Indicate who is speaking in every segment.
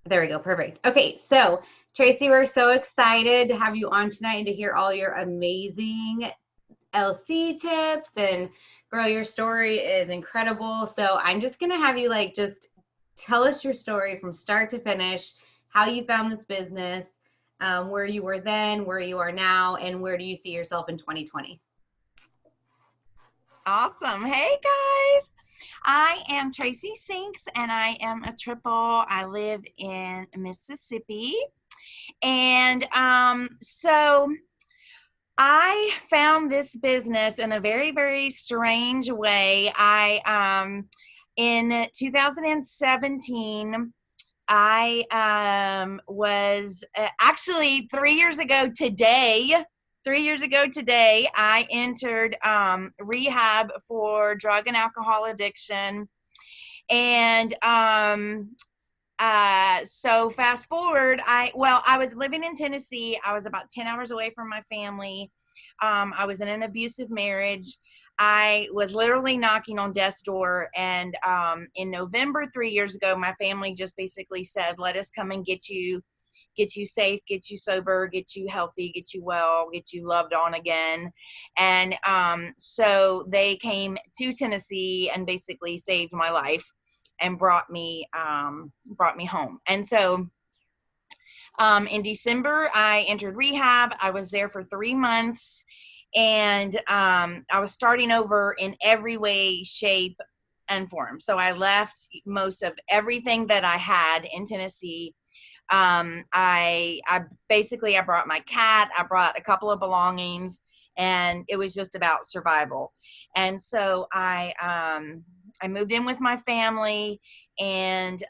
Speaker 1: There we go. Perfect. Okay. So, Traci, we're so excited to have you on tonight and to hear all your amazing LC tips. And girl, your story is incredible. So, I'm just going to have you just tell us your story from start to finish, how you found this business, where you were then, where you are now, and where do you see yourself in 2020?
Speaker 2: Awesome. Hey guys. I am Tracy Sinks and I am a triple. I live in Mississippi. And so I found this business in a very, very strange way. In 2017, I was actually 3 years ago today. 3 years ago today, I entered rehab for drug and alcohol addiction. And so fast forward, I was living in Tennessee. I was about 10 hours away from my family. I was in an abusive marriage. I was literally knocking on death's door. And in November, 3 years ago, my family just basically said, let us come and get you safe, get you sober, get you healthy, get you well, get you loved on again. And so they came to Tennessee and basically saved my life and brought me home. And so in December, I entered rehab. I was there for 3 months, and I was starting over in every way, shape, and form. So I left most of everything that I had in Tennessee. I basically, I brought my cat, I brought a couple of belongings, and it was just about survival. And so I moved in with my family and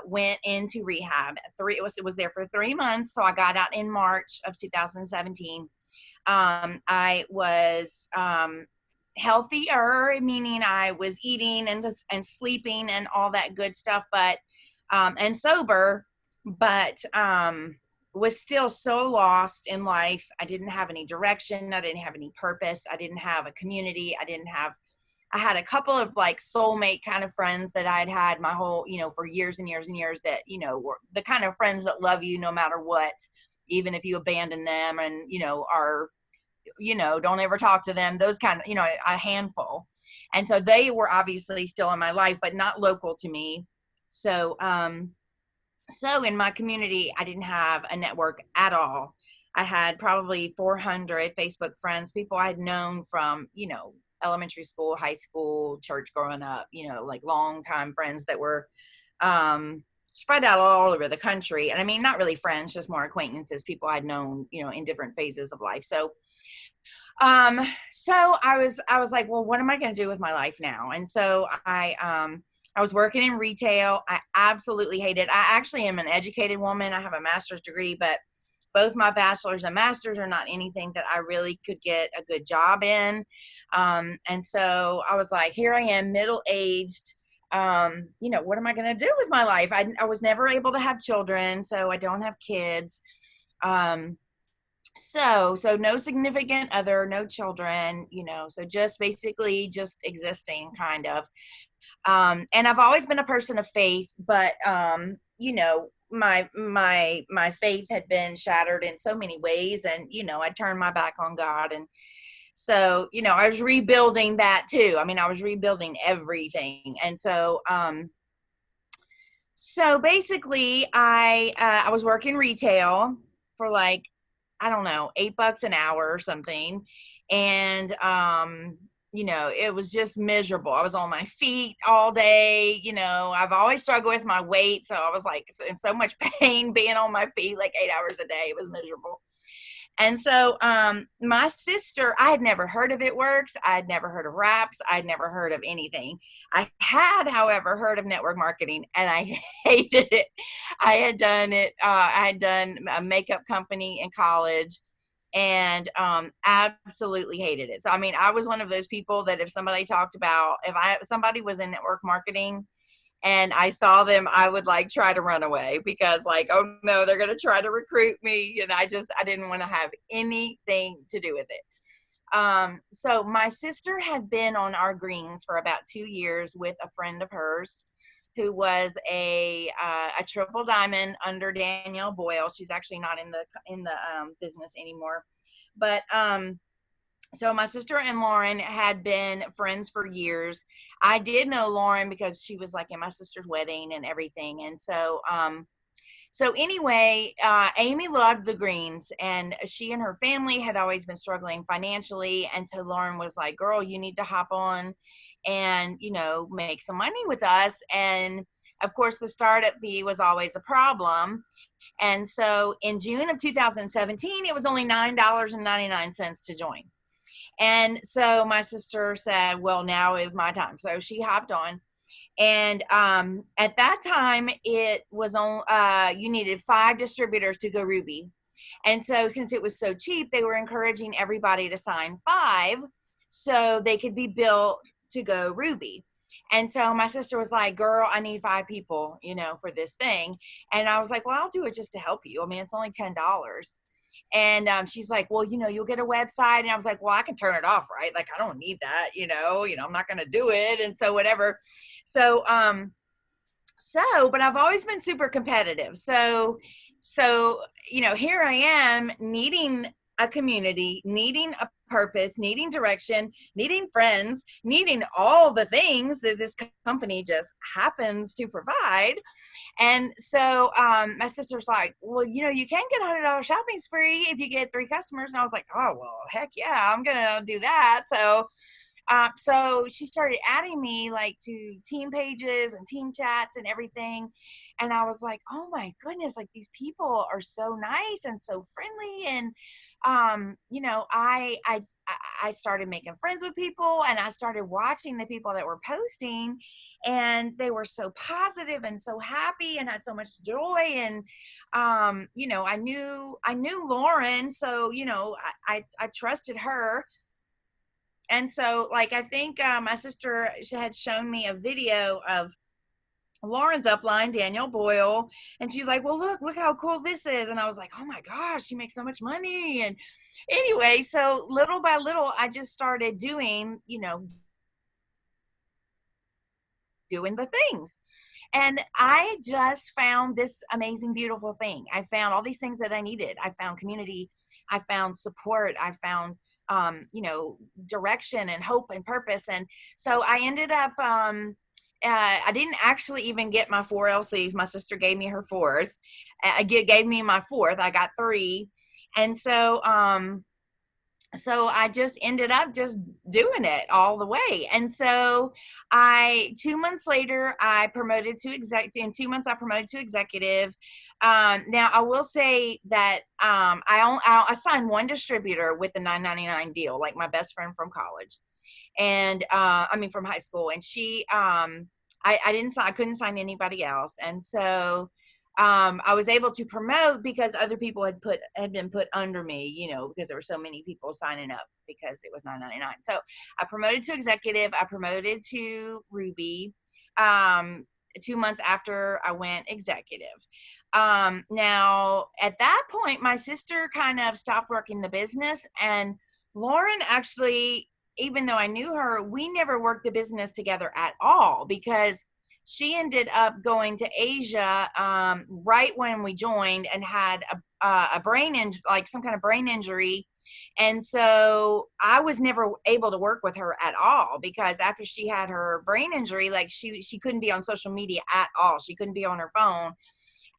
Speaker 2: went into rehab. It was there for 3 months. So I got out in March of 2017. I was healthier, meaning I was eating and sleeping and all that good stuff, but and sober, but was still so lost in life. I didn't have any direction. I didn't have any purpose. I didn't have a community. I had a couple of like soulmate kind of friends that I'd had my whole, for years and years and years, that, were the kind of friends that love you no matter what, even if you abandon them and, are, don't ever talk to them, those kind of, a handful. And so they were obviously still in my life, but not local to me. So, so in my community, I didn't have a network at all. I had probably 400 Facebook friends, people I had known from, elementary school, high school, church growing up, like longtime friends that were spread out all over the country. And I mean, not really friends, just more acquaintances, people I'd known, in different phases of life. So I was like, well, what am I going to do with my life now? And so I was working in retail. I absolutely hated it. I actually am an educated woman. I have a master's degree, but both my bachelor's and master's are not anything that I really could get a good job in. And so I was like, here I am, middle-aged. What am I going to do with my life? I was never able to have children, so I don't have kids. So no significant other, no children, so just basically just existing kind of. And I've always been a person of faith, but, my faith had been shattered in so many ways, and, I turned my back on God. And so, I was rebuilding that too. I mean, I was rebuilding everything. And so basically I was working retail for like, I don't know, $8 an hour or something. And, it was just miserable. I was on my feet all day. I've always struggled with my weight. So I was like in so much pain being on my feet, like 8 hours a day. It was miserable. And so my sister, I had never heard of It Works. I had never heard of wraps. I'd never heard of anything. I had, however, heard of network marketing, and I hated it. I had done it. I had done a makeup company in college, and absolutely hated it. So, I mean, I was one of those people that if somebody talked about, somebody was in network marketing and I saw them, I would like try to run away because like, oh no, they're going to try to recruit me. And I didn't want to have anything to do with it. So my sister had been on our greens for about 2 years with a friend of hers. who was a triple diamond under Danielle Boyle. She's actually not in the business anymore, but so my sister and Lauren had been friends for years. I did know Lauren because she was like in my sister's wedding and everything. And so anyway, Amy loved the greens, and she and her family had always been struggling financially. And so Lauren was like, girl, you need to hop on and, make some money with us. And of course, the startup fee was always a problem. And so in June of 2017, it was only $9.99 to join. And so my sister said, well, now is my time. So she hopped on. And at that time, it was on, you needed 5 distributors to go Ruby. And so since it was so cheap, they were encouraging everybody to sign 5 so they could be built to go Ruby. And so my sister was like, girl, I need 5 people, for this thing. And I was like, well, I'll do it just to help you. I mean, it's only $10. And she's like, well, you'll get a website. And I was like, well, I can turn it off, right? Like, I don't need that, I'm not going to do it. And so whatever. So, but I've always been super competitive. So, here I am needing a community, needing a purpose, needing direction, needing friends, needing all the things that this company just happens to provide. And so my sister's like, well, you can get $100 shopping spree if you get 3 customers. And I was like, oh, well, heck yeah, I'm going to do that. So she started adding me like to team pages and team chats and everything. And I was like, oh my goodness, like these people are so nice and so friendly. And, I started making friends with people, and I started watching the people that were posting, and they were so positive and so happy and had so much joy. And, I knew Lauren. So, I trusted her. And so, like, I think my sister, she had shown me a video of Lauren's upline, Danielle Boyle, and she's like, well, look how cool this is. And I was like, oh my gosh, she makes so much money. And anyway, so little by little, I just started doing the things. And I just found this amazing, beautiful thing. I found all these things that I needed. I found community. I found support. I found direction and hope and purpose. And so I ended up, I didn't actually even get my 4 LCs. My sister gave me her 4th. Gave me my 4th. I got 3. And so I just ended up just doing it all the way. And so 2 months later, I promoted to in 2 months, I promoted to executive. Now I will say that, I signed 1 distributor with the $9.99 deal, like my best friend from college. And, from high school. And she, I couldn't sign anybody else. And so, I was able to promote because other people had been put under me, because there were so many people signing up because it was $9.99. So I promoted to executive. I promoted to Ruby, 2 months after I went executive. Now at that point, my sister kind of stopped working the business, and Lauren actually, even though I knew her, we never worked the business together at all, because she ended up going to Asia right when we joined, and had a brain injury, like some kind of brain injury. And so I was never able to work with her at all, because after she had her brain injury, like she couldn't be on social media at all. She couldn't be on her phone.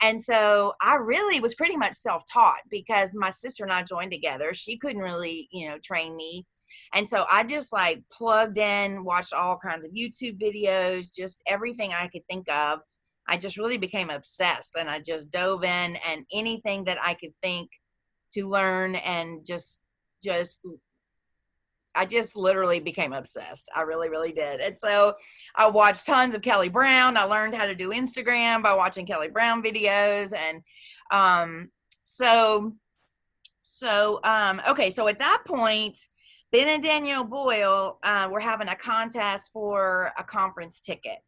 Speaker 2: And so I really was pretty much self-taught, because my sister and I joined together. She couldn't really, train me. And so I just like plugged in, watched all kinds of YouTube videos, just everything I could think of. I just really became obsessed, and I just dove in, and anything that I could think to learn, and I just literally became obsessed. I really, really did. And so I watched tons of Kelly Brown. I learned how to do Instagram by watching Kelly Brown videos. And okay, so at that point, Ben and Danielle Boyle were having a contest for a conference ticket.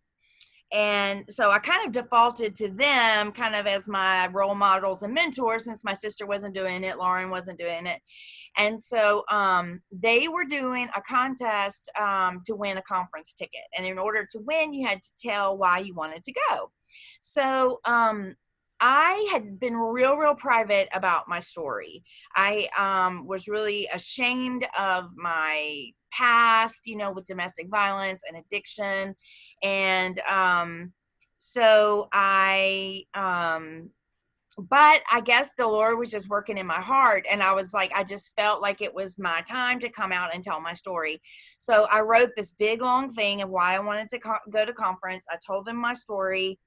Speaker 2: And so I kind of defaulted to them kind of as my role models and mentors, since my sister wasn't doing it, Lauren wasn't doing it. And so they were doing a contest to win a conference ticket. And in order to win, you had to tell why you wanted to go. So I had been real private about my story. I was really ashamed of my past, with domestic violence and addiction. And so but I guess the Lord was just working in my heart. And I was like, I just felt like it was my time to come out and tell my story. So I wrote this big long thing of why I wanted to go to conference. I told them my story.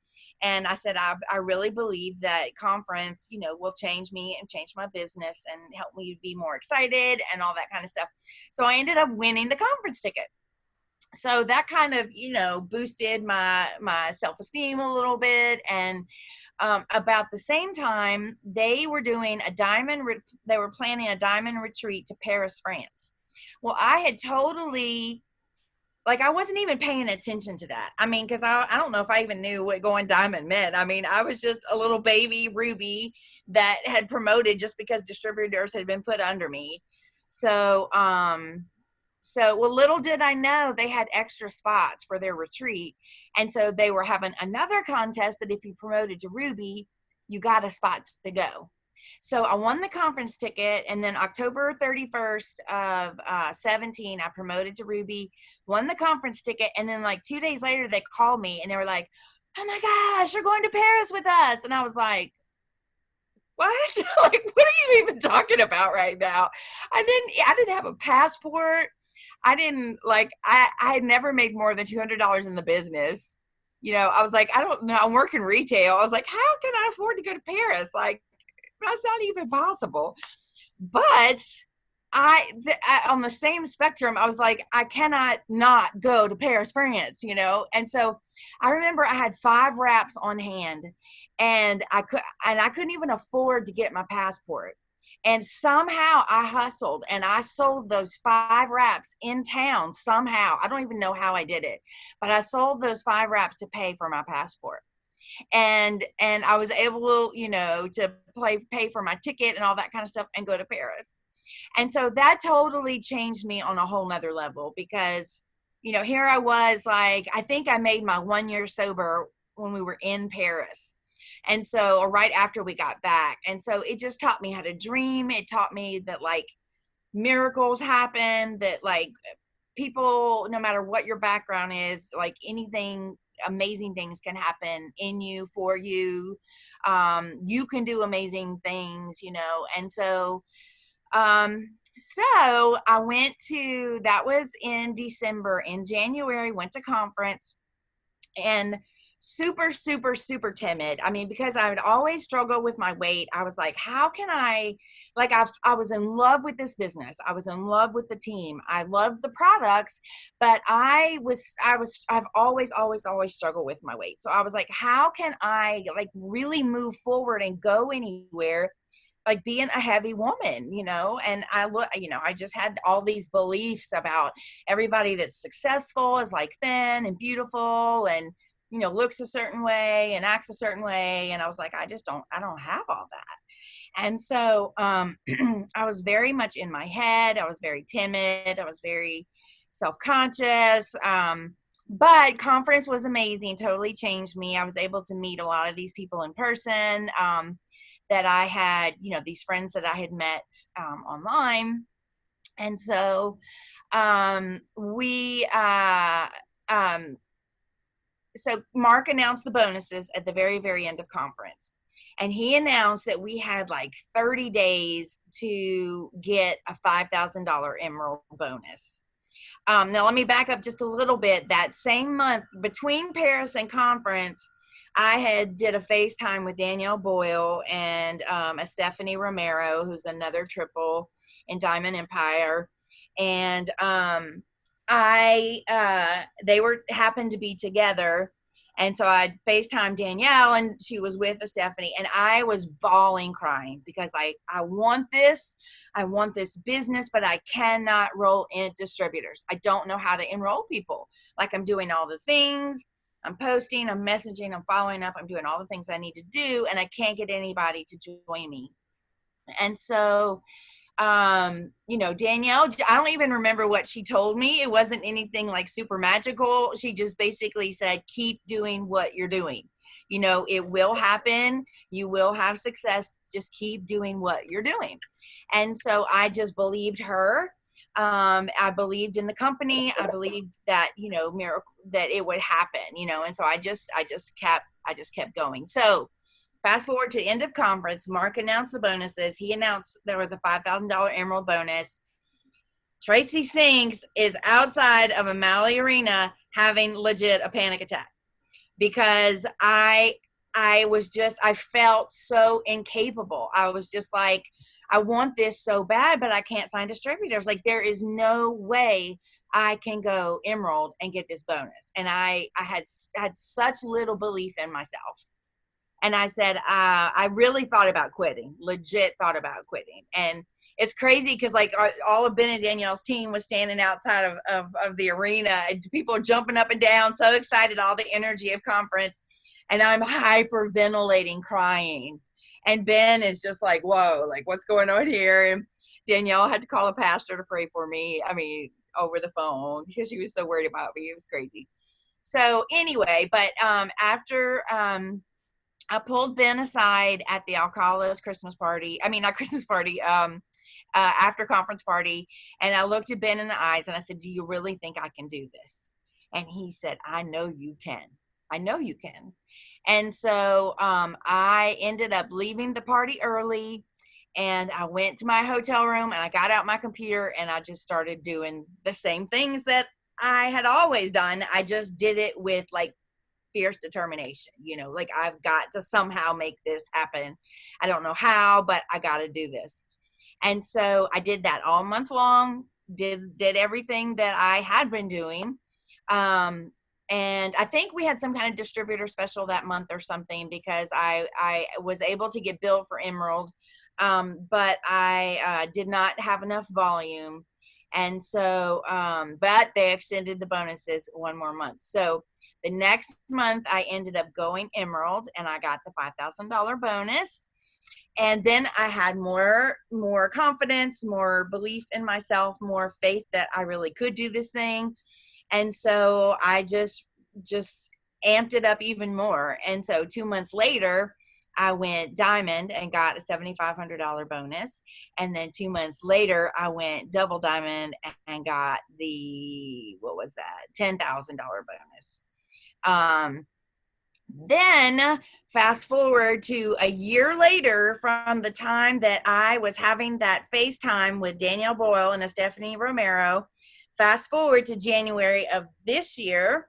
Speaker 2: And I said, I really believe that conference, will change me and change my business and help me be more excited and all that kind of stuff. So I ended up winning the conference ticket. So that kind of, boosted my self-esteem a little bit. And about the same time, they were doing they were planning a diamond retreat to Paris, France. Well, I had totally, like, I wasn't even paying attention to that. I mean, because I don't know if I even knew what going diamond meant. I mean, I was just a little baby Ruby that had promoted just because distributors had been put under me. So, well, little did I know they had extra spots for their retreat. And so they were having another contest that if you promoted to Ruby, you got a spot to go. So I won the conference ticket, and then October 31st of 17, I promoted to Ruby, won the conference ticket, and then like 2 days later, they called me, and they were like, oh my gosh, you're going to Paris with us. And I was like, what? Like, what are you even talking about right now? I didn't have a passport. I didn't, like, I had never made more than $200 in the business. I was like, I don't know, I'm working retail. I was like, how can I afford to go to Paris? Like, that's not even possible. But on the same spectrum, I was like, I cannot not go to Paris, France, And so I remember I had 5 wraps on hand, and I couldn't even afford to get my passport. And somehow I hustled and I sold those 5 wraps in town somehow. I don't even know how I did it, but I sold those 5 wraps to pay for my passport. And I was able, to pay for my ticket and all that kind of stuff and go to Paris. And so that totally changed me on a whole nother level, because, here I was, like, I think I made my 1 year sober when we were in Paris. And so, or right after we got back. And so it just taught me how to dream. It taught me that, like, miracles happen, that, like, people, no matter what your background is, like, anything, amazing things can happen in you, for you. You can do amazing things, And so, so I went to, that was in December. In January, went to conference, and super timid. I mean, because I would always struggle with my weight. I was like, how can I, like, I was in love with this business. I was in love with the team. I loved the products, but I've always struggled with my weight. So I was like, how can I, like, really move forward and go anywhere, like being a heavy woman, and I just had all these beliefs about everybody that's successful is like thin and beautiful and, looks a certain way and acts a certain way. And I was like, I don't have all that. And so, I was very much in my head. I was very timid. I was very self-conscious. But conference was amazing. Totally changed me. I was able to meet a lot of these people in person. That I had, these friends that I had met online. And so so Mark announced the bonuses at the very, very end of conference. And he announced that we had like 30 days to get a $5,000 Emerald bonus. Now, let me back up just a little bit. That same month, between Paris and conference, I had did a FaceTime with Danielle Boyle and a Stephanie Romero, who's another triple in Diamond Empire. And they happened to be together. And so I FaceTimed Danielle, and she was with Stephanie, and I was bawling, crying, because I want this. I want this business, but I cannot roll in distributors. I don't know how to enroll people. Like, I'm doing all the things. I'm posting, I'm messaging, I'm following up, I'm doing all the things I need to do, and I can't get anybody to join me. And so, Danielle, I don't even remember what she told me. It wasn't anything like super magical. She just basically said, keep doing what you're doing. It will happen. You will have success. Just keep doing what you're doing. And so I just believed her. I believed in the company. I believed that, miracle, that it would happen, and so I just kept going. So fast forward to the end of conference, Mark announced the bonuses. He announced there was a $5,000 Emerald bonus. Traci Sinks is outside of O'Malley Arena having legit a panic attack because I felt so incapable. I was just like, I want this so bad, but I can't sign distributors. Like, there is no way I can go Emerald and get this bonus. And I had such little belief in myself. And I said, I really thought about quitting, legit thought about quitting. And it's crazy because like all of Ben and Danielle's team was standing outside of the arena, and people are jumping up and down, so excited, all the energy of conference. And I'm hyperventilating, crying. And Ben is just like, whoa, like what's going on here? And Danielle had to call a pastor to pray for me. I mean, over the phone because she was so worried about me. It was crazy. So anyway, but after I pulled Ben aside at the Alcala's Christmas party. I mean, not Christmas party, after conference party. And I looked at Ben in the eyes and I said, do you really think I can do this? And he said, I know you can. I know you can. And so I ended up leaving the party early, and I went to my hotel room and I got out my computer and I just started doing the same things that I had always done. I just did it with like fierce determination, like I've got to somehow make this happen. I don't know how, but I got to do this. And so I did that all month long, did everything that I had been doing. And I think we had some kind of distributor special that month or something because I was able to get billed for Emerald. But I did not have enough volume. And so, but they extended the bonuses one more month. So the next month I ended up going Emerald and I got the $5,000 bonus. And then I had more confidence, more belief in myself, more faith that I really could do this thing. And so I just amped it up even more. And so 2 months later, I went diamond and got a $7,500 bonus. And then 2 months later, I went double diamond and got the, what was that? $10,000 bonus. Then fast forward to a year later from the time that I was having that FaceTime with Danielle Boyle and Stephanie Romero, fast forward to January of this year.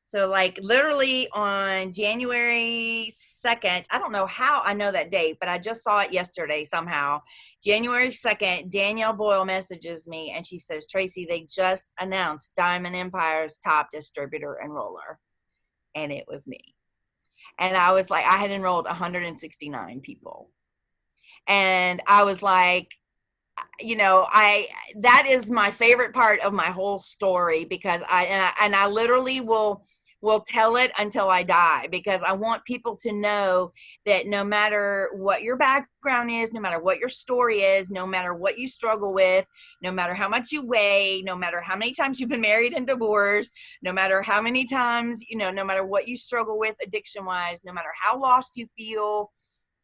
Speaker 2: So like literally on January 2nd, I don't know how I know that date, but I just saw it yesterday somehow. January 2nd, Danielle Boyle messages me and she says, Traci, they just announced Diamond Empire's top distributor enroller. And it was me. And I was like, I had enrolled 169 people. And I was like, that is my favorite part of my whole story because I literally will tell it until I die because I want people to know that no matter what your background is, no matter what your story is, no matter what you struggle with, no matter how much you weigh, no matter how many times you've been married and divorced, no matter how many times, no matter what you struggle with addiction wise, no matter how lost you feel,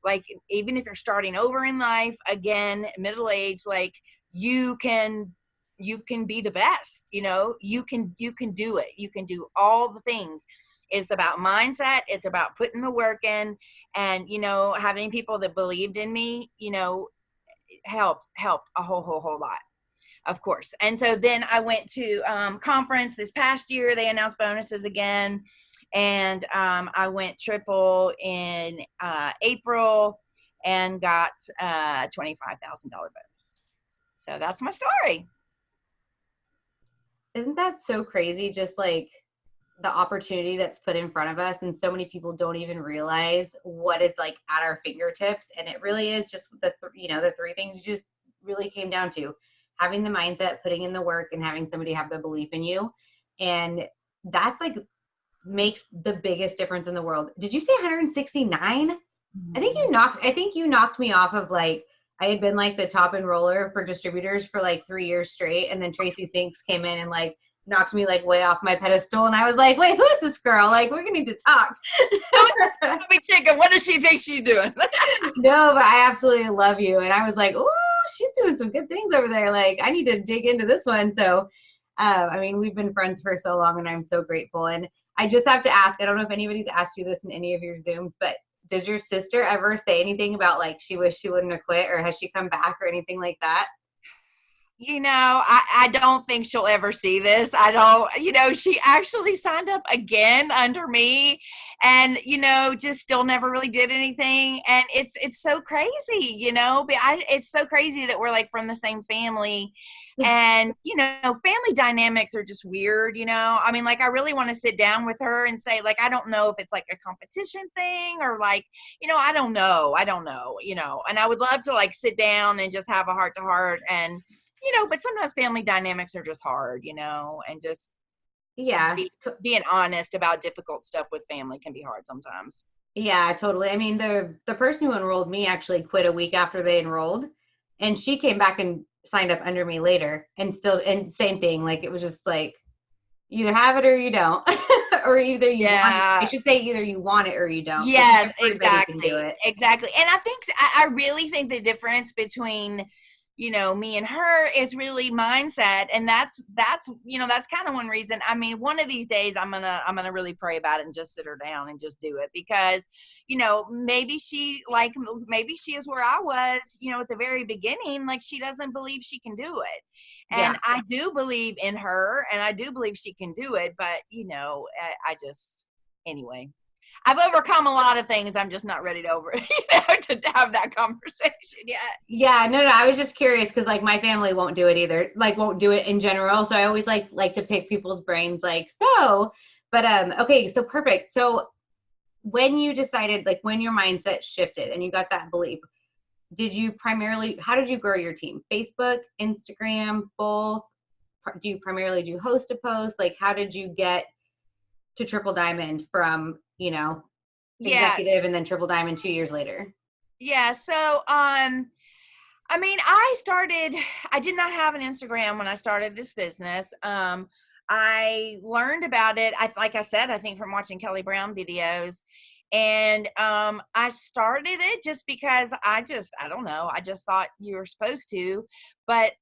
Speaker 2: like even if you're starting over in life, again, middle age, like you can be the best, you can do it. You can do all the things. It's about mindset. It's about putting the work in and, having people that believed in me, helped a whole lot, of course. And so then I went to conference this past year. They announced bonuses again. And I went triple in April and got a $25,000 bonus. So that's my story.
Speaker 1: Isn't that so crazy? Just like the opportunity that's put in front of us, and so many people don't even realize what is like at our fingertips. And it really is just the three things you just really came down to: having the mindset, putting in the work, and having somebody have the belief in you. And that's like makes the biggest difference in the world. Did you say 169?
Speaker 2: Mhm.
Speaker 1: I think you knocked me off of like, I had been like the top enroller for distributors for like 3 years straight. And then Tracy Sinks came in and like knocked me like way off my pedestal. And I was like, wait, who is this girl? Like, we're going to need to talk.
Speaker 2: I was probably thinking, what does she think she's doing?
Speaker 1: No, but I absolutely love you. And I was like, oh, she's doing some good things over there. Like, I need to dig into this one. So, I mean, we've been friends for so long and I'm so grateful. And I just have to ask, I don't know if anybody's asked you this in any of your Zooms, but does your sister ever say anything about like she wished she wouldn't have quit or has she come back or anything like that?
Speaker 2: I don't think she'll ever see this. I don't, she actually signed up again under me and, just still never really did anything. And it's so crazy, but it's so crazy that we're like from the same family. And, family dynamics are just weird, I mean, like, I really want to sit down with her and say, like, I don't know if it's like a competition thing or like, I don't know, and I would love to like sit down and just have a heart to heart and, but sometimes family dynamics are just hard, and just
Speaker 1: Yeah.
Speaker 2: being honest about difficult stuff with family can be hard sometimes.
Speaker 1: Yeah, totally. I mean, the person who enrolled me actually quit a week after they enrolled, and she came back and signed up under me later, and still, and same thing. Like it was just like you either have it or you don't, or either you want it. I
Speaker 2: Yeah.
Speaker 1: should say either you want it or you don't, because
Speaker 2: Yes,
Speaker 1: everybody can do
Speaker 2: exactly.
Speaker 1: it.
Speaker 2: Exactly. And I really think the difference between, me and her is really mindset. And that's kind of one reason. I mean, one of these days I'm gonna really pray about it and just sit her down and just do it because, maybe she is where I was, at the very beginning, like she doesn't believe she can do it.
Speaker 1: Yeah.
Speaker 2: And I do believe in her and I do believe she can do it, but I just anyway. I've overcome a lot of things. I'm just not ready to to have that conversation yet.
Speaker 1: Yeah, no, no. I was just curious because like my family won't do it either. Like won't do it in general. So I always like to pick people's brains. Like so, but okay. So perfect. So when you decided, like when your mindset shifted and you got that belief, did you primarily? How did you grow your team? Facebook, Instagram, both? Do you primarily do host to post? Like how did you get to Triple Diamond from
Speaker 2: Yeah.
Speaker 1: executive and then Triple Diamond 2 years later?
Speaker 2: Yeah. So, I mean, I did not have an Instagram when I started this business. I learned about it. Like I said, I think from watching Kelly Brown videos. And I started it just because I don't know, I just thought you were supposed to.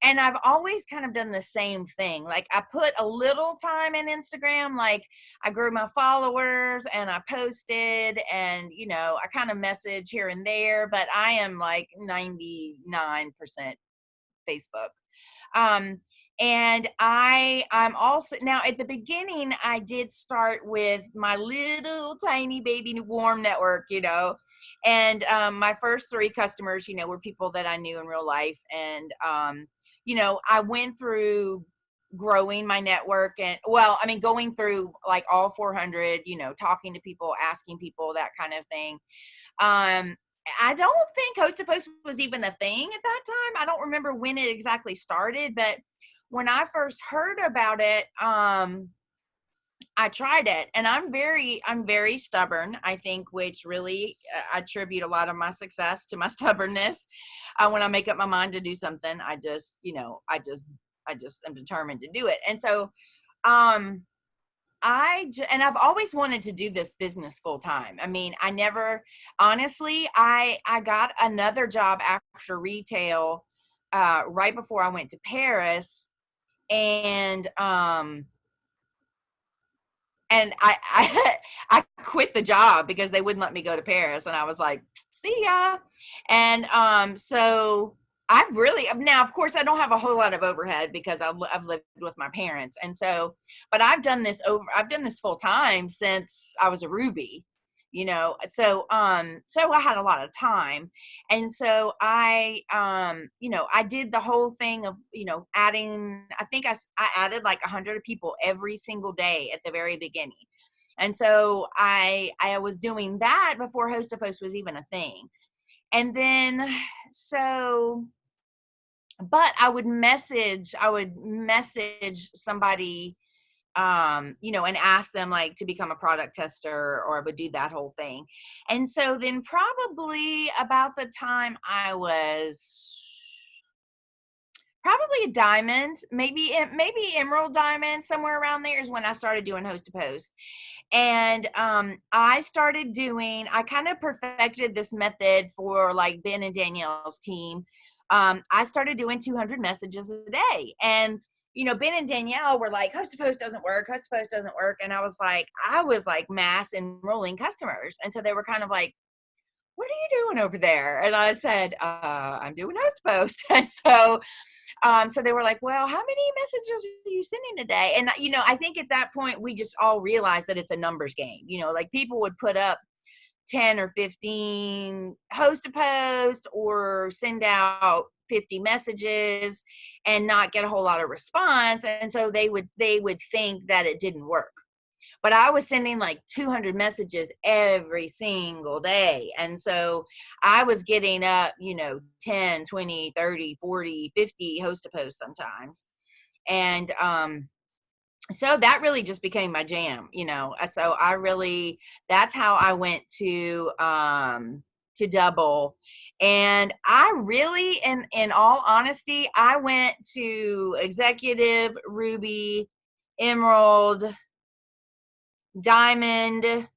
Speaker 2: And I've always kind of done the same thing. Like I put a little time in Instagram, like I grew my followers and I posted and, I kind of message here and there, but I am like 99% Facebook. Um, and I'm also now at the beginning, I did start with my little tiny baby warm network, and my first three customers, were people that I knew in real life. And, I went through growing my network and I mean, going through like all 400, talking to people, asking people, that kind of thing. Um, I don't think Host to Post was even a thing at that time. I don't remember when it exactly started, but when I first heard about it, I tried it, and I'm very stubborn, I think, which really I attribute a lot of my success to my stubbornness. When I make up my mind to do something, I just am determined to do it. And so, um, and I've always wanted to do this business full time. I mean, I never, honestly, I got another job after retail, right before I went to Paris, and I I quit the job because they wouldn't let me go to Paris, and I was like, see ya. And so I've really, now of course I don't have a whole lot of overhead because I've lived with my parents, and so, but I've done this full time since I was a Ruby, so I had a lot of time. And so I did the whole thing of, adding, I added like 100 people every single day at the very beginning. And so I was doing that before Host to Post was even a thing. And then, so, but I would message somebody, and ask them like to become a product tester, or I would do that whole thing. And so then probably about the time I was probably a diamond, maybe emerald diamond, somewhere around there is when I started doing host to post. And I kind of perfected this method for like Ben and Danielle's team. I started doing 200 messages a day. And, Ben and Danielle were like, host to post doesn't work. Host to post doesn't work. And I was like mass enrolling customers. And so they were kind of like, what are you doing over there? And I said, I'm doing host to post. And so they were like, well, how many messages are you sending today? And, I think at that point, we just all realized that it's a numbers game. Like people would put up 10 or 15 host to post or send out 50 messages and not get a whole lot of response. And so they would think that it didn't work. But I was sending like 200 messages every single day. And so I was getting up, 10, 20, 30, 40, 50 host to post sometimes. And so that really just became my jam, So that's how I went to Double. And I really, in all honesty, I went to executive, ruby, emerald, diamond,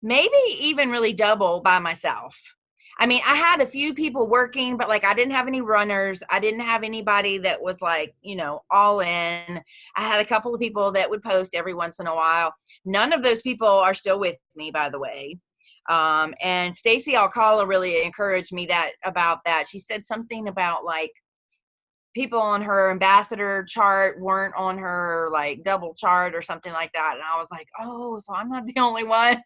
Speaker 2: maybe even really double by myself. I mean, I had a few people working, but like I didn't have any runners. I didn't have anybody that was like, all in. I had a couple of people that would post every once in a while. None of those people are still with me, by the way. And Stacy Alcala really encouraged me about that. She said something about like people on her ambassador chart weren't on her like double chart or something like that. And I was like, oh, so I'm not the only one.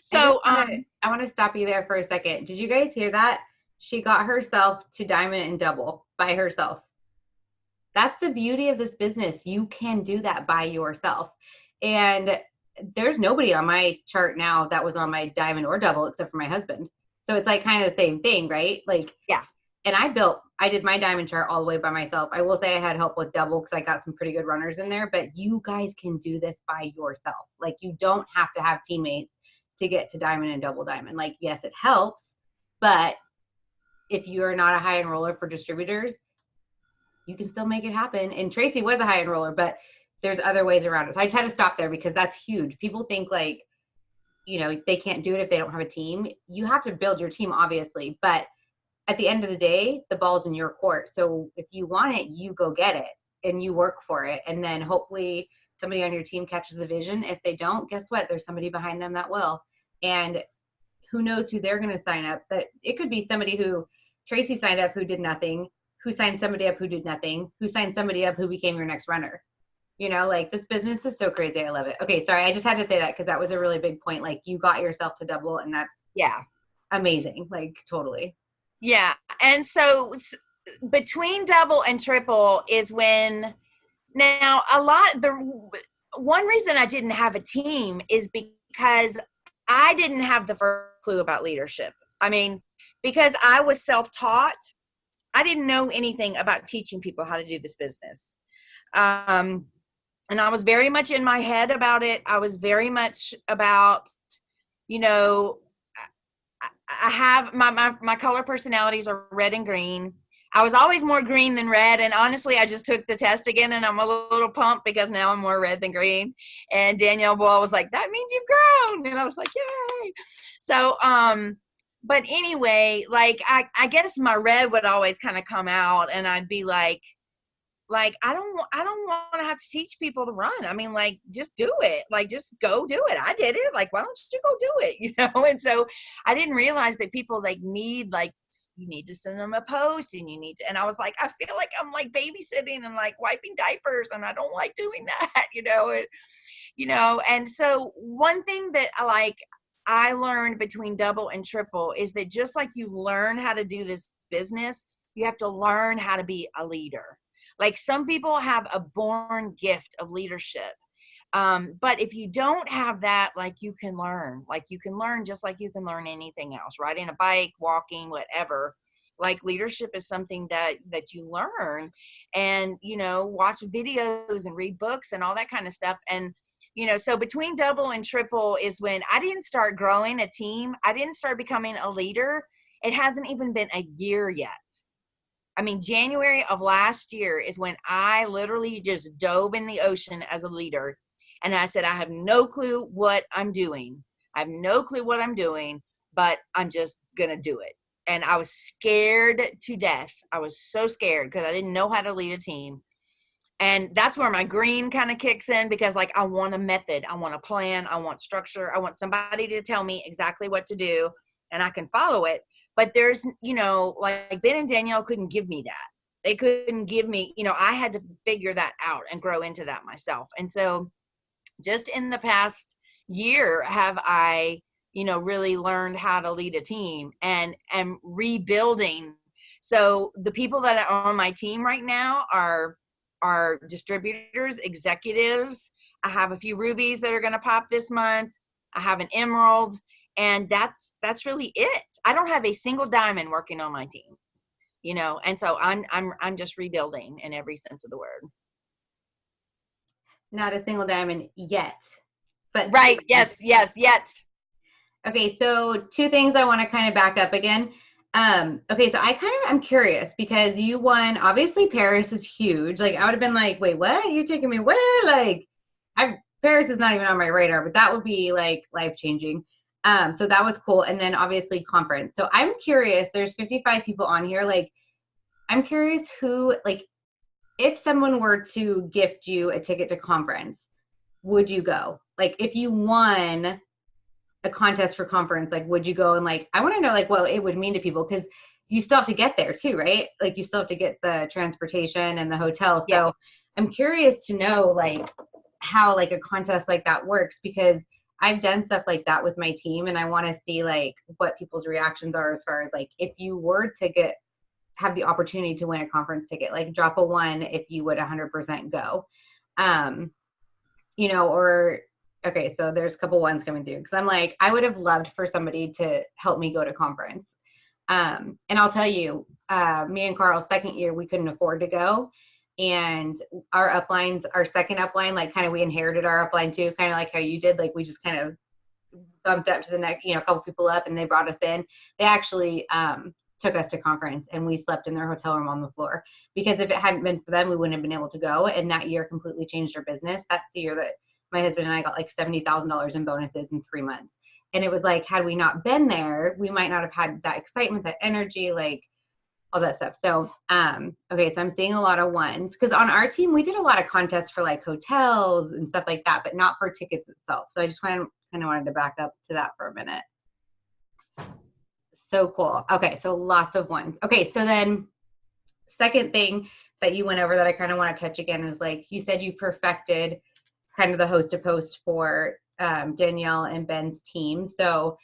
Speaker 2: So
Speaker 1: I want to stop you there for a second. Did you guys hear that? She got herself to diamond and double by herself. That's the beauty of this business. You can do that by yourself. And there's nobody on my chart now that was on my diamond or double except for my husband. So it's like kind of the same thing, right? Like,
Speaker 2: yeah.
Speaker 1: And I did my diamond chart all the way by myself. I will say I had help with double because I got some pretty good runners in there, but you guys can do this by yourself. Like you don't have to have teammates to get to diamond and double diamond. Like, yes, it helps, but if you're not a high enroller for distributors, you can still make it happen. And Traci was a high enroller, but there's other ways around it. So I just had to stop there because that's huge. People think like, they can't do it if they don't have a team. You have to build your team, obviously, but at the end of the day, the ball's in your court. So if you want it, you go get it and you work for it. And then hopefully somebody on your team catches a vision. If they don't, guess what? There's somebody behind them that will. And who knows who they're going to sign up. That it could be somebody who Traci signed up who did nothing, who signed somebody up who did nothing, who signed somebody up who became your next runner. Like this business is so crazy. I love it. Okay, sorry. I just had to say that because that was a really big point. Like you got yourself to double and that's amazing. Like totally.
Speaker 2: Yeah. And so between double and triple is when now the one reason I didn't have a team is because I didn't have the first clue about leadership. I mean, because I was self-taught, I didn't know anything about teaching people how to do this business. And I was very much in my head about it. I was very much about, I have my color personalities are red and green. I was always more green than red. And honestly, I just took the test again and I'm a little pumped because now I'm more red than green. And Danielle Boyle was like, that means you've grown. And I was like, yay. So, but anyway, like, I guess my red would always kind of come out and I'd be like, I don't want to have to teach people to run. I mean, like, just do it. Like, just go do it. I did it. Like, why don't you go do it? And so I didn't realize that people need, you need to send them a post and and I was like, I feel like I'm like babysitting and like wiping diapers and I don't like doing that, and so one thing that I learned between double and triple is that just like you learn how to do this business, you have to learn how to be a leader. Like some people have a born gift of leadership. But if you don't have that, you can learn just like you can learn anything else, riding a bike, walking, whatever. Like leadership is something that you learn, and watch videos and read books and all that kind of stuff. And so between double and triple is when I didn't start growing a team. I didn't start becoming a leader. It hasn't even been a year yet. I mean, January of last year is when I literally just dove in the ocean as a leader. And I said, I have no clue what I'm doing. I have no clue what I'm doing, but I'm just going to do it. And I was scared to death. I was so scared because I didn't know how to lead a team. And that's where my green kind of kicks in, because like I want a method, I want a plan, I want structure, I want somebody to tell me exactly what to do and I can follow it. But there's, like Ben and Danielle couldn't give me that. They couldn't give me, I had to figure that out and grow into that myself. And so just in the past year have I, really learned how to lead a team and rebuilding. So the people that are on my team right now are distributors, executives. I have a few rubies that are going to pop this month. I have an emerald, and that's really it. I don't have a single diamond working on my team, and so I'm just rebuilding in every sense of the word.
Speaker 1: Not a single diamond yet, but
Speaker 2: right. Yes, yet.
Speaker 1: Okay, so two things I want to kind of back up again. Okay, so I'm curious because you won. Obviously, Paris is huge. Like I would have been like, wait, what? You're taking me where? Like, Paris is not even on my radar, but that would be like life changing. So that was cool. And then obviously conference. So I'm curious. There's 55 people on here. Like, I'm curious who, like, if someone were to gift you a ticket to conference, would you go? Like, if you won a contest for conference, like would you go? And like I want to know like what it would mean to people, because you still have to get there too, right? Like you still have to get the transportation and the hotel.
Speaker 2: Yeah.
Speaker 1: So I'm curious to know like how like a contest like that works, because I've done stuff like that with my team and I want to see like what people's reactions are as far as like if you were to have the opportunity to win a conference ticket, like drop a one if you would 100% go. Or okay, so there's a couple ones coming through because I'm like, I would have loved for somebody to help me go to conference. And I'll tell you, me and Carl's second year, we couldn't afford to go. And our uplines, our second upline, like kind of we inherited our upline too, kind of like how you did. Like we just kind of bumped up to the next, a couple people up and they brought us in. They actually took us to conference and we slept in their hotel room on the floor, because if it hadn't been for them, we wouldn't have been able to go. And that year completely changed our business. That's the year that my husband and I got like $70,000 in bonuses in 3 months. And it was like, had we not been there, we might not have had that excitement, that energy, like all that stuff. So, okay, so I'm seeing a lot of ones, because on our team, we did a lot of contests for like hotels and stuff like that, but not for tickets itself. So I just kind of wanted to back up to that for a minute. So cool. Okay, so lots of ones. Okay, so then second thing that you went over that I kind of want to touch again is like you said you perfected kind of the host to post for Danielle and Ben's team. So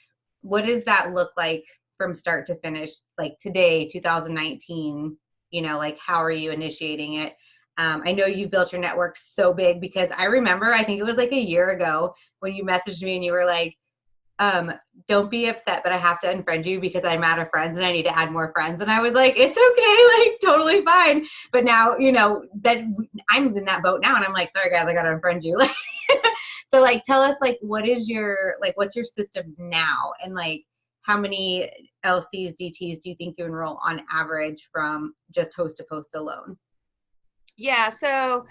Speaker 1: what does that look like from start to finish, like today, 2019, like how are you initiating it? I know you built your network so big, because I remember, I think it was like a year ago when you messaged me and you were like, don't be upset, but I have to unfriend you because I'm out of friends and I need to add more friends. And I was like, it's okay, like totally fine. But now, that I'm in that boat now and I'm like, sorry guys, I gotta unfriend you. So like, tell us like, what's your system now? And like, how many LCs, DTs do you think you enroll on average from just host to post alone?
Speaker 2: Yeah. So,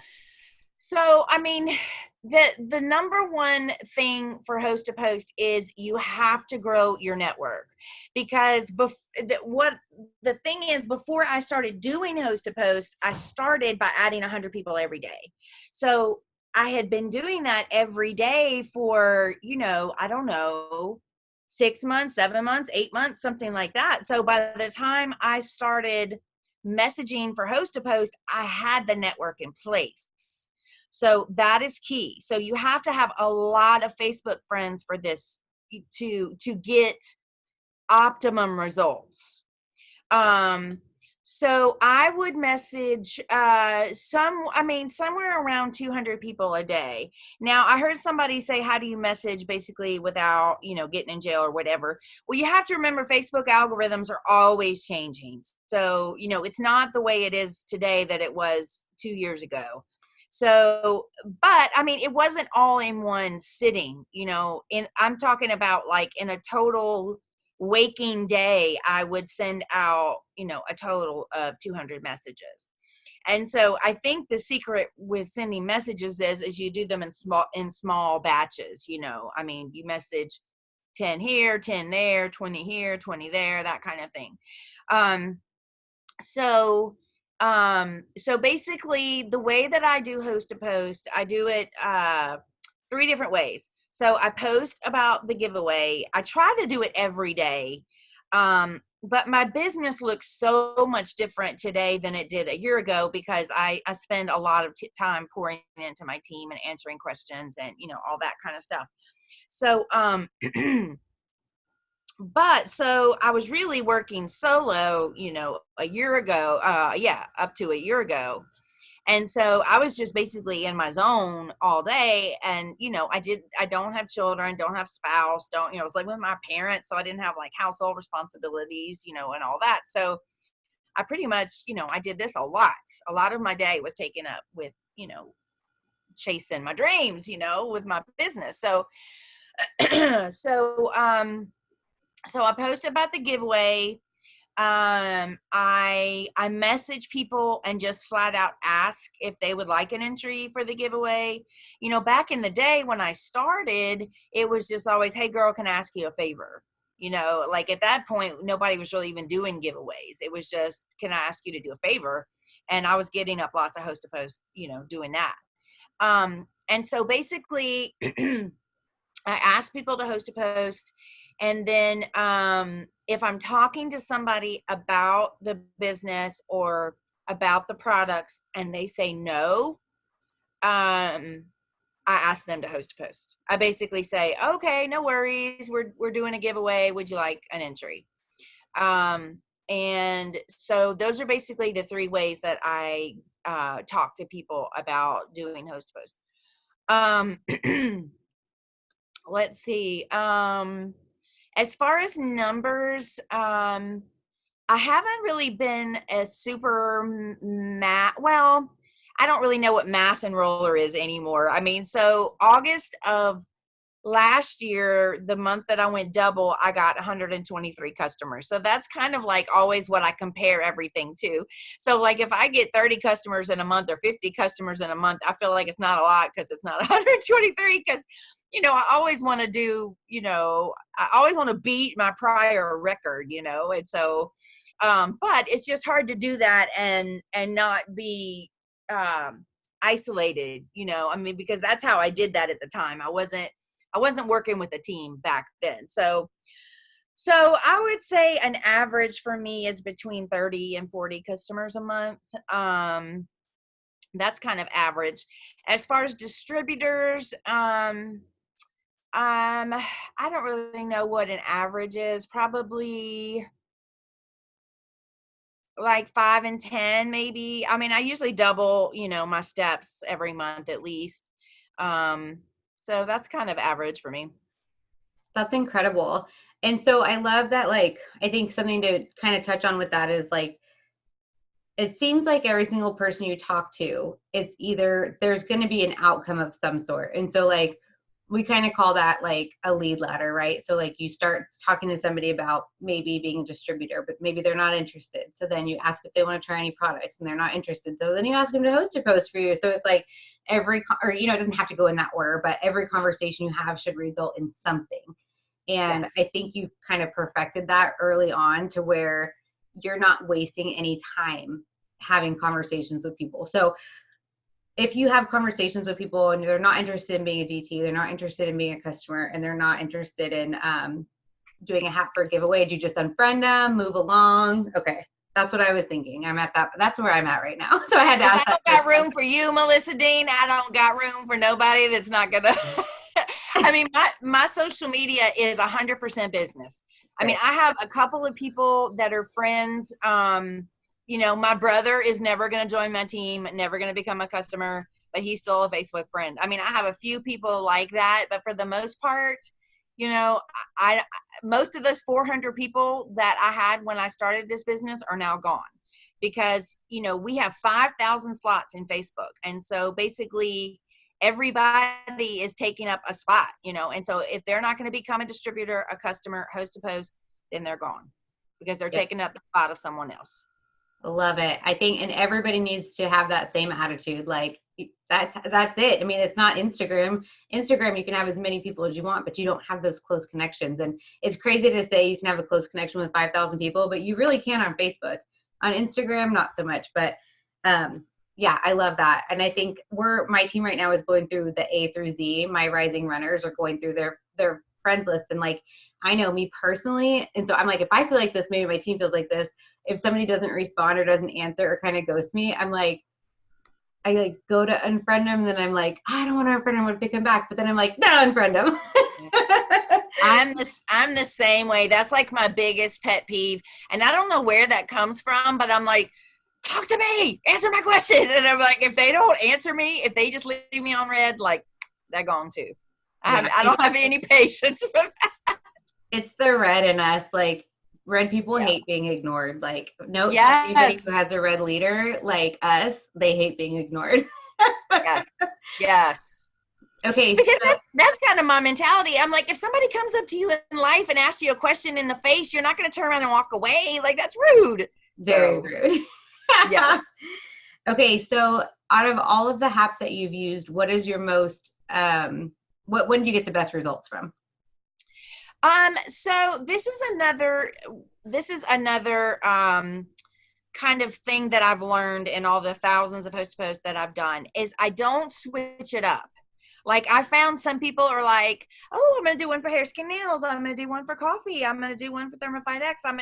Speaker 2: I mean, the number one thing for host to post is you have to grow your network, because the thing is, before I started doing host to post, I started by adding 100 people every day. So I had been doing that every day for, I don't know, 6 months, 7 months, 8 months, something like that. So by the time I started messaging for host to post, I had the network in place. So that is key. So you have to have a lot of Facebook friends for this to get optimum results. So I would message somewhere around 200 people a day. Now I heard somebody say, how do you message basically without, getting in jail or whatever? Well, you have to remember Facebook algorithms are always changing. So, it's not the way it is today that it was 2 years ago. So, but I mean, it wasn't all in one sitting, I'm talking about like in a total waking day, I would send out, a total of 200 messages. And so I think the secret with sending messages is you do them in small batches. I mean, you message 10 here, 10 there, 20 here, 20 there, that kind of thing. Um, so so basically the way that I do host to post, I do it 3 different ways. So I post about the giveaway. I try to do it every day. But my business looks so much different today than it did a year ago because I spend a lot of time pouring into my team and answering questions and, all that kind of stuff. So, but so I was really working solo, a year ago, up to a year ago. And so I was just basically in my zone all day. And, I don't have children, don't have spouse, I was living with my parents. So I didn't have like household responsibilities, and all that. So I pretty much, I did this a lot. A lot of my day was taken up with, chasing my dreams, with my business. So, so I posted about the giveaway. I message people and just flat out ask if they would like an entry for the giveaway. Back in the day when I started, it was just always, hey girl, can I ask you a favor? Like at that point, nobody was really even doing giveaways. It was just, can I ask you to do a favor? And I was getting up lots of host to post, doing that. And so basically I asked people to host a post. And then if I'm talking to somebody about the business or about the products and they say no, I ask them to host a post. I basically say, okay, no worries. We're doing a giveaway. Would you like an entry? And so those are basically the 3 ways that I talk to people about doing host to post. Let's see. As far as numbers, I haven't really been a super well, I don't really know what mass enroller is anymore. I mean, so August of last year, the month that I went double, I got 123 customers. So that's kind of like always what I compare everything to. So like if I get 30 customers in a month or 50 customers in a month, I feel like it's not a lot because it's not 123 because I always want to do, I always want to beat my prior record, and so, but it's just hard to do that and not be, isolated, I mean, because that's how I did that at the time. I wasn't working with a team back then. So I would say an average for me is between 30 and 40 customers a month. That's kind of average. As far as distributors, I don't really know what an average is. Probably like 5 and 10, maybe. I mean, I usually double, my steps every month at least. So that's kind of average for me.
Speaker 1: That's incredible. And so I love that, like, I think something to kind of touch on with that is like, it seems like every single person you talk to, it's either there's going to be an outcome of some sort. And so like, we kind of call that like a lead ladder, right? So like you start talking to somebody about maybe being a distributor, but maybe they're not interested. So then you ask if they want to try any products and they're not interested. So then you ask them to host a post for you. So it's like it doesn't have to go in that order, but every conversation you have should result in something. And
Speaker 2: Yes.
Speaker 1: I think you've kind of perfected that early on to where you're not wasting any time having conversations with people. So if you have conversations with people and they're not interested in being a DT, they're not interested in being a customer, and they're not interested in doing a hat for a giveaway, do you just unfriend them, move along? Okay. That's what I was thinking. That's where I'm at right now. So I had to ask
Speaker 2: I
Speaker 1: that
Speaker 2: don't got
Speaker 1: question.
Speaker 2: room for you, Melissa Dean. I don't got room for nobody that's not gonna. I mean, my social media is 100% business. I mean,
Speaker 1: Right.
Speaker 2: I have a couple of people that are friends, My brother is never going to join my team, never going to become a customer, but he's still a Facebook friend. I mean, I have a few people like that, but for the most part, I most of those 400 people that I had when I started this business are now gone because, we have 5,000 slots in Facebook. And so basically everybody is taking up a spot, and so if they're not going to become a distributor, a customer, host to post, then they're gone because they're taking up the spot of someone else.
Speaker 1: Love it. I think, and everybody needs to have that same attitude. Like that's it. I mean, it's not Instagram. Instagram, you can have as many people as you want, but you don't have those close connections. And it's crazy to say you can have a close connection with 5,000 people, but you really can on Facebook. On Instagram, not so much. But yeah, I love that. And I think my team right now is going through the A through Z. My rising runners are going through their friends list, and like, I know me personally. And so I'm like, if I feel like this, maybe my team feels like this. If somebody doesn't respond or doesn't answer or kind of ghosts me, I like go to unfriend them. And then I'm like, I don't want to unfriend them. What if they come back? But then I'm like, no, unfriend them.
Speaker 2: I'm the same way. That's like my biggest pet peeve. And I don't know where that comes from, but I'm like, talk to me, answer my question. And I'm like, if they don't answer me, if they just leave me on red, like, they're gone too. I don't have any patience for that.
Speaker 1: It's the red in us. Like, red people hate being ignored. Like, no, anybody who has a red leader like us, they hate being ignored.
Speaker 2: Yes.
Speaker 1: Okay.
Speaker 2: Because that's kind of my mentality. I'm like, if somebody comes up to you in life and asks you a question in the face, you're not going to turn around and walk away. Like, that's rude.
Speaker 1: Very rude. Yeah. Okay. So out of all of the hacks that you've used, what is your most, when do you get the best results from?
Speaker 2: So this is another kind of thing that I've learned in all the thousands of host to posts that I've done is I don't switch it up. Like, I found some people are like, oh, I'm going to do one for hair, skin, nails. I'm going to do one for coffee. I'm going to do one for Thermifite X. And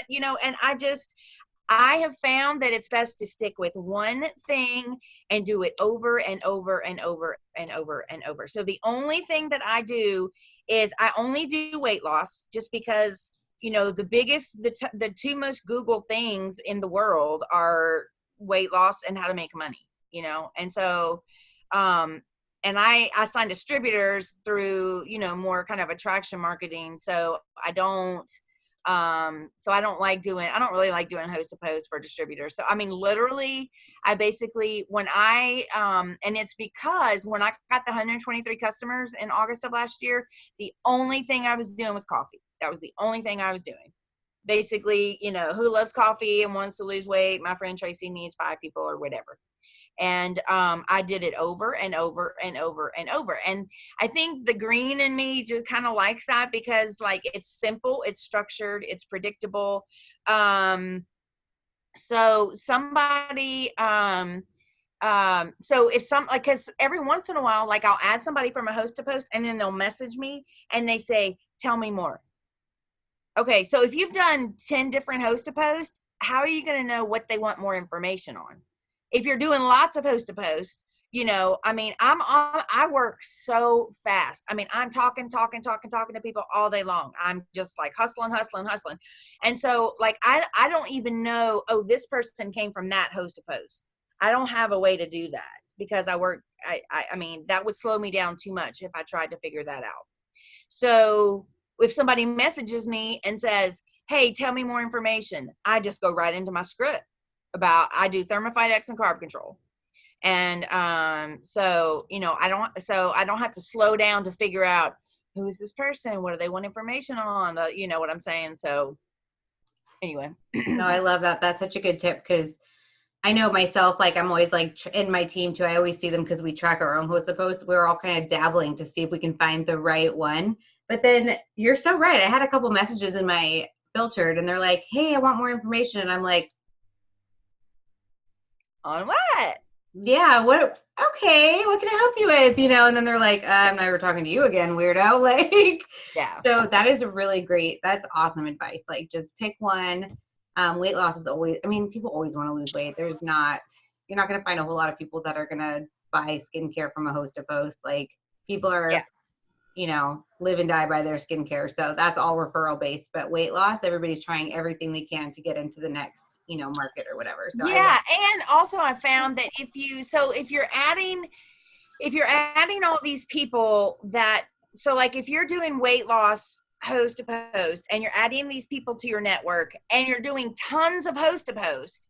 Speaker 2: I have found that it's best to stick with one thing and do it over and over and over and over and over. So the only thing that I do is I only do weight loss just because, the two most Googled things in the world are weight loss and how to make money, and so, and I sign distributors through, more kind of attraction marketing. So I don't really like doing host to post for distributors. So, I mean, literally I basically, and it's because when I got the 123 customers in August of last year, the only thing I was doing was coffee. That was the only thing I was doing. Basically, who loves coffee and wants to lose weight? My friend Traci needs 5 people or whatever. And I did it over and over and over and over. And I think the green in me just kind of likes that because, like, it's simple, it's structured, it's predictable. So somebody, so if because every once in a while, like, I'll add somebody from a host to post and then they'll message me and they say, tell me more. Okay. So if you've done 10 different host to post, how are you going to know what they want more information on? If you're doing lots of host to post, I mean, I work so fast. I mean, I'm talking to people all day long. I'm just like hustling. And so, like, I don't even know, oh, this person came from that host to post. I don't have a way to do that because I mean, that would slow me down too much if I tried to figure that out. So if somebody messages me and says, hey, tell me more information, I just go right into my script. I do Thermifite X and carb control. And so I don't have to slow down to figure out who is this person, what do they want information on, you know what I'm saying? So anyway.
Speaker 1: No, I love that. That's such a good tip because I know myself, like, I'm always like in my team too. I always see them because we track our own host to post. We're all kind of dabbling to see if we can find the right one. But then you're so right. I had a couple messages in my filtered and they're like, hey, I want more information. And I'm like,
Speaker 2: on what?
Speaker 1: Yeah, okay, what can I help you with? And then they're like, I'm never talking to you again, weirdo. Like,
Speaker 2: yeah.
Speaker 1: So that is that's awesome advice. Like, just pick one. Weight loss is always, I mean, people always want to lose weight. You're not going to find a whole lot of people that are going to buy skincare from a host to post. Like, people are, live and die by their skincare. So that's all referral based. But weight loss, everybody's trying everything they can to get into the next market or whatever. So I love
Speaker 2: Yeah. And also I found that if you're adding all these people that, so like if you're doing weight loss host to post and you're adding these people to your network and you're doing tons of host to post,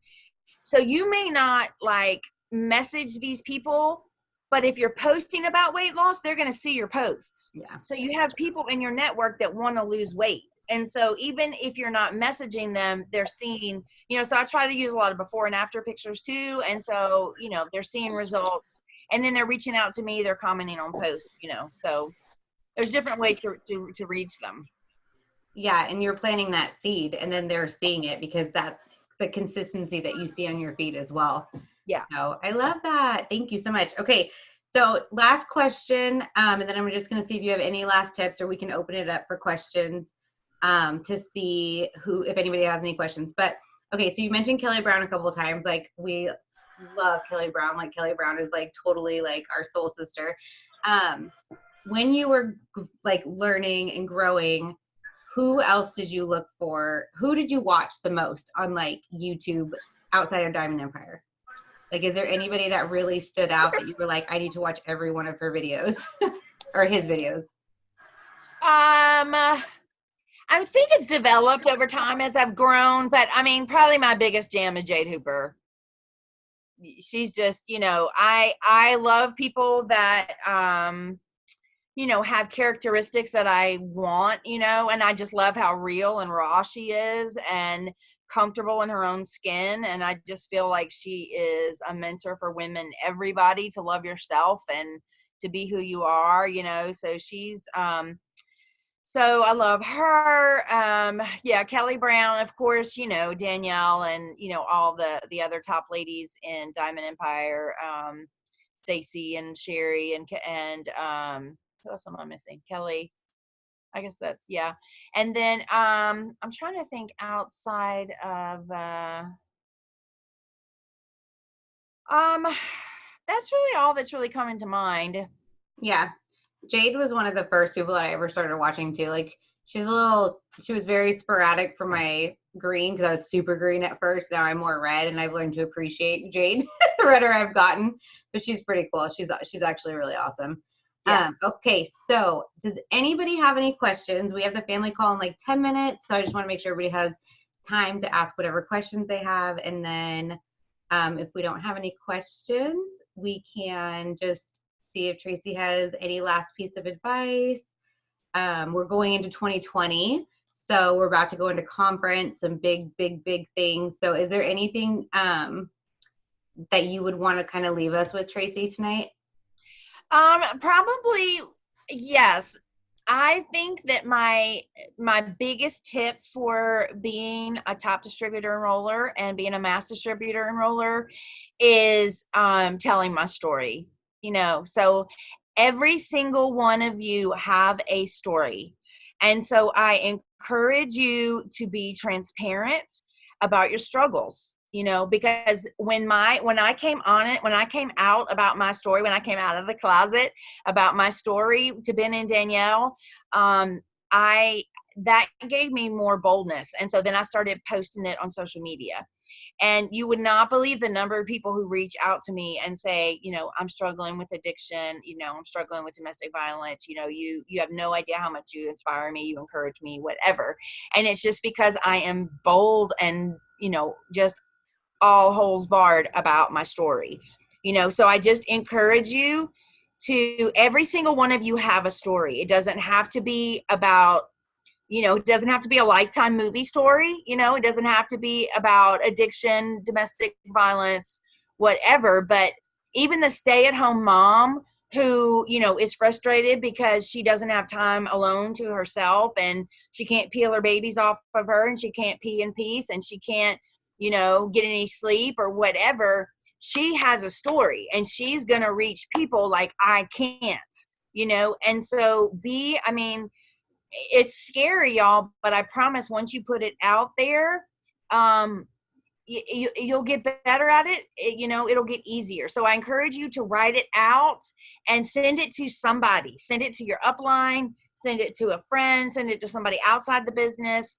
Speaker 2: so you may not like message these people, but if you're posting about weight loss, they're going to see your posts.
Speaker 1: Yeah.
Speaker 2: So you have people in your network that want to lose weight. And so even if you're not messaging them, they're seeing, so I try to use a lot of before and after pictures too. And so, they're seeing results, and then they're reaching out to me, they're commenting on posts, so there's different ways to reach them.
Speaker 1: Yeah, and you're planting that seed, and then they're seeing it because that's the consistency that you see on your feed as well.
Speaker 2: Yeah.
Speaker 1: So I love that. Thank you so much. Okay, so last question, and then I'm just going to see if you have any last tips, or we can open it up for questions to see if anybody has any questions. But okay, so you mentioned Kelly Brown a couple of times. Like, we love Kelly Brown. Like, Kelly Brown is like totally like our soul sister. When you were like learning and growing, who else did you look for? Who did you watch the most on like YouTube outside of Diamond Empire? Like, is there anybody that really stood out that you were like, I need to watch every one of her videos or his videos?
Speaker 2: I think it's developed over time as I've grown, but I mean, probably my biggest jam is Jade Hooper. She's just, I love people that, have characteristics that I want, and I just love how real and raw she is and comfortable in her own skin. And I just feel like she is a mentor for women, everybody, to love yourself and to be who you are, so she's, so I love her. Yeah, Kelly Brown, of course, Danielle and, all the other top ladies in Diamond Empire, Stacy and Sherry and who else am I missing? Kelly. I guess that's, yeah. And then I'm trying to think outside of that's really all that's really coming to mind.
Speaker 1: Yeah. Jade was one of the first people that I ever started watching too. Like, she was very sporadic for my green because I was super green at first. Now I'm more red, and I've learned to appreciate Jade the redder I've gotten. But she's pretty cool. She's actually really awesome.
Speaker 2: Yeah.
Speaker 1: Okay, so does anybody have any questions? We have the family call in like 10 minutes, so I just want to make sure everybody has time to ask whatever questions they have. And then if we don't have any questions, we can just see if Traci has any last piece of advice. We're going into 2020, so we're about to go into conference, some big things. So is there anything that you would want to kind of leave us with, Traci, tonight?
Speaker 2: Probably, yes. I think that my biggest tip for being a top distributor enroller and being a mass distributor enroller is telling my story. So every single one of you have a story. And so I encourage you to be transparent about your struggles, because when I came out about my story, when I came out of the closet about my story to Ben and Danielle, that gave me more boldness. And so then I started posting it on social media. And you would not believe the number of people who reach out to me and say, I'm struggling with addiction, I'm struggling with domestic violence, you have no idea how much you inspire me, you encourage me, whatever. And it's just because I am bold and, just all holes barred about my story. So I just encourage you to, every single one of you have a story. It doesn't have to be about, it doesn't have to be a Lifetime movie story. It doesn't have to be about addiction, domestic violence, whatever. But even the stay-at-home mom who, is frustrated because she doesn't have time alone to herself, and she can't peel her babies off of her, and she can't pee in peace, and she can't, get any sleep or whatever. She has a story, and she's going to reach people like I can't, and so it's scary, y'all, but I promise once you put it out there, you'll get better at it. It'll get easier. So I encourage you to write it out and send it to somebody. Send it to your upline, send it to a friend, send it to somebody outside the business.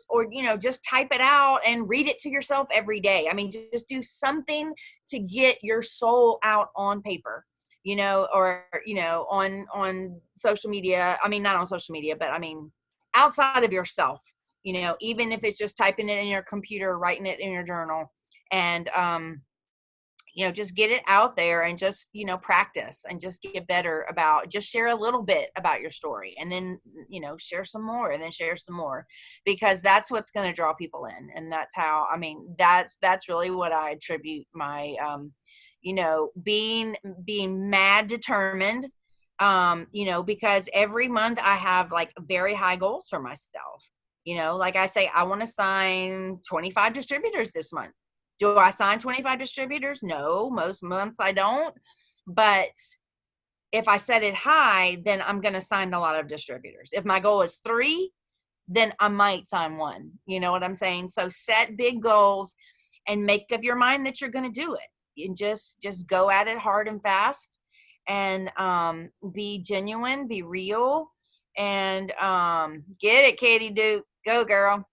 Speaker 2: or, just type it out and read it to yourself every day. I mean, just do something to get your soul out on paper, or, on social media. I mean, not on social media, but I mean, outside of yourself, even if it's just typing it in your computer, writing it in your journal, and, just get it out there and just, practice and just get better just share a little bit about your story, and then, share some more, and then share some more, because that's what's going to draw people in. And that's how, I mean, that's really what I attribute my, being mad determined, because every month I have like very high goals for myself. Like I say, I want to sign 25 distributors this month. Do I sign 25 distributors? No, most months I don't. But if I set it high, then I'm going to sign a lot of distributors. If my goal is 3, then I might sign 1. You know what I'm saying? So set big goals and make up your mind that you're going to do it. And just go at it hard and fast, and be genuine, be real, and get it, Katie Duke. Go, girl.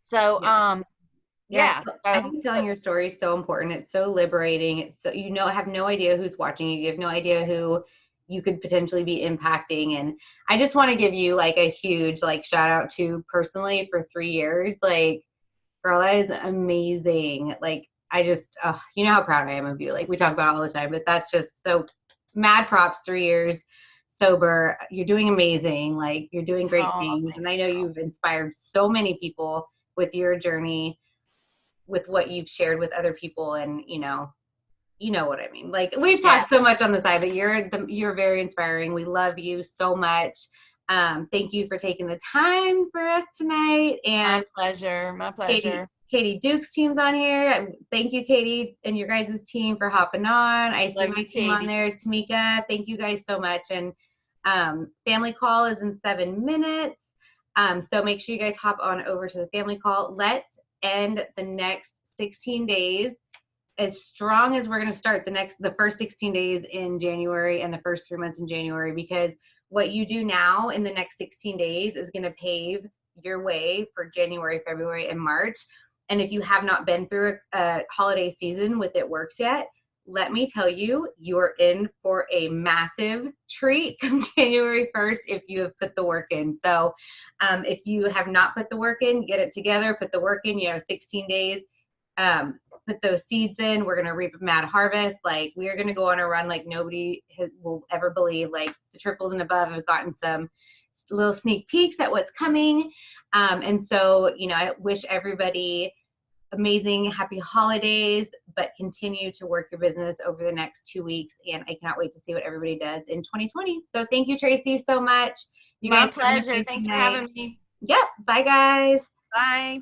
Speaker 2: So,
Speaker 1: Yeah,
Speaker 2: yeah.
Speaker 1: I think telling your story is so important. It's so liberating. It's so, have no idea who's watching you. You have no idea who you could potentially be impacting. And I just want to give you like a huge like shout out to personally for 3 years. Like, girl, that is amazing. Like, I just, you know how proud I am of you. Like, we talk about it all the time, but that's just so mad props. 3 years sober. You're doing amazing. Like, you're doing great things. And I know you've inspired so many people with your journey, with what you've shared with other people. And you know what I mean. Like, we've talked so much on the side, but you're very inspiring. We love you so much. Thank you for taking the time for us tonight. And
Speaker 2: my pleasure.
Speaker 1: Katie Duke's team's on here. Thank you, Katie, and your guys' team for hopping on. I see my team on there. Tamika, thank you guys so much. And family call is in 7 minutes. So make sure you guys hop on over to the family call. Let's end the next 16 days as strong as we're going to start the first 16 days in January and the first 3 months in January, because what you do now in the next 16 days is going to pave your way for January, February, and March. And if you have not been through a holiday season with It Works yet, let me tell you, you're in for a massive treat come January 1st if you have put the work in. So if you have not put the work in, get it together, put the work in. You have 16 days. Put those seeds in. We're going to reap a mad harvest. Like, we are going to go on a run like nobody will ever believe. Like, the triples and above have gotten some little sneak peeks at what's coming. And so, I wish everybody amazing, happy holidays, but continue to work your business over the next 2 weeks. And I cannot wait to see what everybody does in 2020. So thank you, Traci, so much.
Speaker 2: My pleasure. Thanks for having me.
Speaker 1: Yep. Bye, guys.
Speaker 2: Bye.